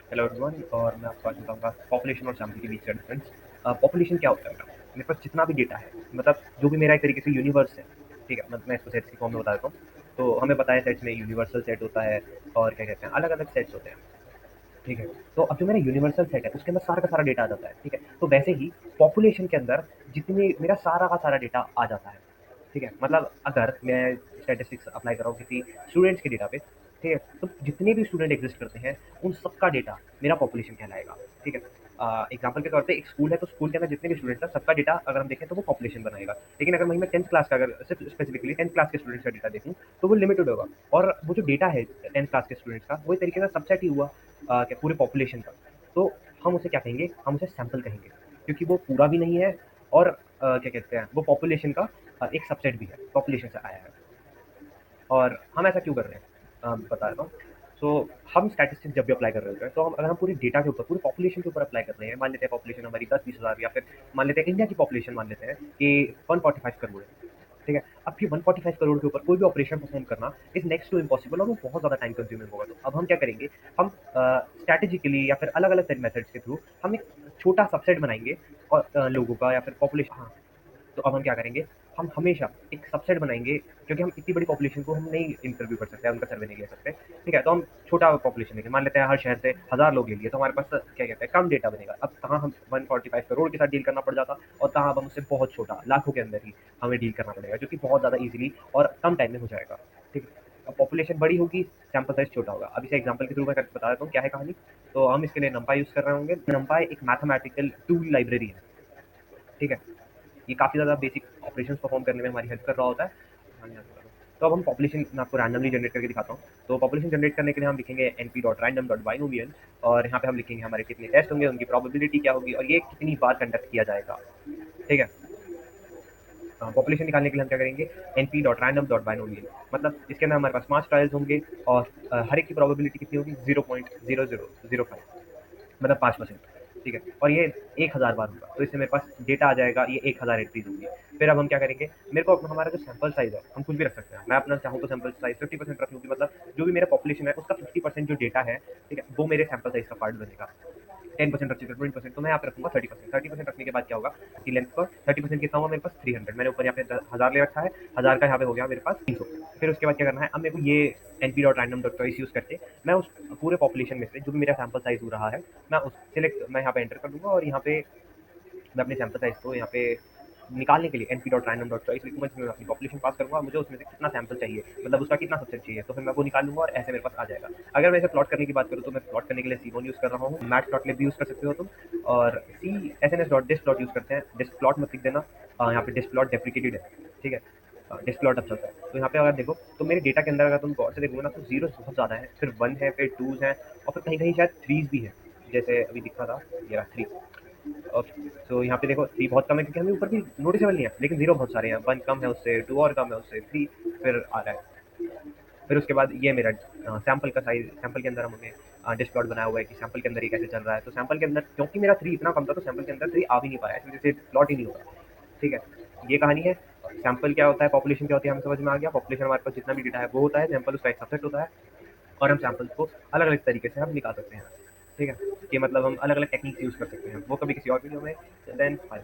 Hello everyone और मैं आपको आज बताऊँगा पॉपुलेशन और सैंपल के बीच का डिफरेंस। पॉपुलेशन क्या होता है मेरे पास जितना भी डेटा है मतलब जो भी मेरा एक तरीके से यूनिवर्स है, ठीक है? मैं इसको सेट्स की फॉर्म में बता देता हूँ। तो हमें पता है सेट्स में यूनिवर्सल सेट होता है और क्या कहते हैं अलग-अलग सेट्स होते हैं, ठीक है? तो अब जो मेरा यूनिवर्सल सेट है उसके अंदर सारा का सारा डेटा आ जाता है, ठीक है? तो वैसे ही पॉपुलेशन के अंदर जितने मेरा सारा का सारा डेटा आ जाता है, ठीक है? मतलब अगर मैं स्टैटिस्टिक्स अप्लाई कर रहा हूँ किसी स्टूडेंट्स के डेटा पे, ठीक है? तो जितने भी स्टूडेंट एग्जिस्ट करते हैं उन सबका डेटा मेरा पॉपुलेशन कहलाएगा, ठीक है? एग्जाम्पल के तौर पे एक स्कूल है तो स्कूल के अंदर जितने भी स्टूडेंट्स हैं सबका डेटा अगर हम देखें तो वो पॉपुलेशन बनाएगा। लेकिन अगर वहीं मैं 10th क्लास का अगर सिर्फ स्पेसिफिकली 10th क्लास के स्टूडेंट्स का डेटा देखूँ तो वो लिमिटेड होगा। और वो जो डेटा है 10th क्लास के स्टूडेंट्स का वो एक तरीके से सबसेट ही हुआ क्या पूरे पॉपुलेशन का। तो हम उसे क्या कहेंगे, हम उसे सैंपल कहेंगे क्योंकि वो पूरा भी नहीं है और क्या कहते हैं वो पॉपुलेशन का एक सबसेट भी है, पॉपुलेशन से आया है। और हम ऐसा क्यों कर रहे हैं, बता देता हूँ। सो हम स्टैटिस्टिक्स जब भी अप्लाई कर रहे होते हैं तो हम अगर हम पूरी डेटा के ऊपर पूरी पॉपुलेशन के ऊपर अप्लाई कर रहे हैं, मान लेते हैं पॉपुलेशन हमारी 10-20 हज़ार या फिर मान लेते हैं इंडिया की पॉपुलेशन मान लेते हैं कि 145 करोड़ है, ठीक है? अब ये 145 करोड़ के ऊपर कोई भी ऑपरेशन परफॉर्म करना इज नेक्स्ट टू इम्पॉसिबल और वो बहुत ज़्यादा टाइम कंज्यूमिंग होगा। तो अब हम क्या करेंगे, हम स्ट्रैटेजिकली या फिर अलग अलग मेथड्स के थ्रू हम एक छोटा सबसेट बनाएंगे और लोगों का या फिर पॉपुलेशन। हाँ, तो अब हम क्या करेंगे, हम हमेशा एक सबसेट बनाएँगे क्योंकि हम इतनी बड़ी पॉपुलेशन को हम नहीं इंटरव्यू कर सकते, उनका सर्वे नहीं ले सकते, ठीक है? तो हम छोटा पॉपुलेशन लेंगे, मान लेते हैं हर शहर से 1000 लोग ले लिए, तो हमारे पास क्या कहते हैं कम डेटा बनेगा। अब कहाँ हम 145 करोड़ के साथ डील करना पड़ जाता और कहाँ अब हम उससे बहुत छोटा, लाखों के अंदर ही हमें डील करना पड़ेगा, जो कि बहुत ज़्यादा ईज़िली और कम टाइम में हो जाएगा, ठीक है? अब पॉपुलेशन बड़ी होगी, सैंपल साइज़ छोटा होगा। अब इसे एग्ज़ाम्पल के थ्रू मैं करके बता देता हूँ, क्या है कहानी? तो हम इसके लिए नंपाई यूज़ कर रहे होंगे। नंपाई एक मैथमेटिकल टूल लाइब्रेरी है, ठीक है? ये काफ़ी ज़्यादा बेसिक ऑपरेशंस परफॉर्म करने में हमारी हेल्प कर रहा होता है। हाँ जी, हाँ जी, हाँ। तो अब हम पॉपुलेशन मैं आपको रैंडमली जनरेट करके दिखाता हूँ। तो पॉपुलेशन जनरेट करने के लिए हम लिखेंगे np.random.binomial और यहाँ पे हम लिखेंगे हमारे कितने टेस्ट होंगे, उनकी प्रोबेबिलिटी क्या होगी और ये कितनी बार कंडक्ट किया जाएगा, ठीक है? पॉपुलेशन निकालने के लिए हम क्या करेंगे, np.random.binomial मतलब इसके अंदर हमारे पास 5 ट्रायल्स होंगे और हर एक की प्रोबेबिलिटी कितनी होगी 0.0005 मतलब 5%, ठीक है? और ये 1000 बार होगा तो इससे मेरे पास डेटा आ जाएगा, ये 1000 एंट्रीज होंगी। फिर अब हम क्या करेंगे, मेरे को अपना हमारा जो सैंपल साइज है हम कुछ भी रख सकते हैं। मैं अपना चाहूँ तो सैंपल साइज 50% रख लूँ कि मतलब जो भी मेरा पॉपुलेशन है उसका 50% जो डेटा है, ठीक है, वो मेरे सैंपल साइज का पार्ट बनेगा। 10% रख चुके 20%, तो मैं यहाँ पे रखूंगा 30%। 30% रखने के बाद क्या होगा कि लेंथ पर 30% कितना हुआ मेरे पास 300, मैंने ऊपर यहाँ पे 1000 ले रखा है, 1000 का यहाँ पे हो गया मेरे पास 300। फिर उसके बाद क्या करना है, अब मेरे को ये np.random.choice यूज करके मैं उस पूरे पॉपुलेशन में से जो भी मेरा सैंपल साइज हो रहा है मैं उस सिलेक्ट मैं यहाँ पे एंटर कर दूंगा और यहाँ पे मैं अपने सैंपल साइज को यहाँ पे निकालने के लिए np.random.choice लिखूंगा जिसमें मैं अपनी पॉपुलेशन पास करूंगा, मुझे उसमें से कितना सैंपल चाहिए मतलब उसका कितना सबसेट चाहिए, तो फिर मैं वो निकाल लूंगा और ऐसे मेरे पास आ जाएगा। अगर मैं इसे प्लॉट करने की बात करूँ तो मैं प्लॉट करने के लिए c1 यूज कर रहा हूँ, मैट.lib भी यूज कर सकते हो तुम, और सी sns.dist प्लॉट यूज करते हैं। डिस्ट प्लॉट मत लिख देना, यहाँ पे डिस्ट प्लॉट डेप्रिकेटेड है, ठीक है? डिस्ट प्लॉट अब चलता है। तो यहाँ पे अगर देखो तो मेरे डेटा के अंदर अगर तुम गौर से देखोगे ना तो जीरोस बहुत ज्यादा है, फिर 1 है, फिर 2s हैं और फिर कहीं कहीं शायद 3s भी है, जैसे अभी दिखा था ये रहा 3। ओके, तो यहाँ पे देखो 3 बहुत कम है क्योंकि हमें ऊपर भी नोटिसेबल नहीं है, लेकिन 0 बहुत सारे हैं, 1 कम है उससे, 2 और कम है उससे, 3 फिर आ रहा है। फिर उसके बाद ये मेरा सैंपल का साइज, सैंपल के अंदर हमने डिस्क प्लॉट बनाया हुआ है कि सैंपल के अंदर ये कैसे चल रहा है। तो सैंपल के अंदर क्योंकि मेरा 3 इतना कम था तो सैंपल के अंदर 3 आ भी नहीं पाया, इस वजह से प्लॉट ही नहीं होगा, ठीक है? ये कहानी है। सैंपल क्या होता है, पॉपुलेशन क्या होती है, हमें समझ में आ गया। पॉपुलेशन हमारे पास जितना भी डेटा है वो होता है, सैंपल उसका एक सबसेट होता है और हम सैंपल्स को अलग अलग तरीके से हम निकाल सकते हैं, ठीक है? कि मतलब हम अलग अलग टेक्निक्स यूज कर सकते हैं, वो कभी किसी और वीडियो में। Then bye bye.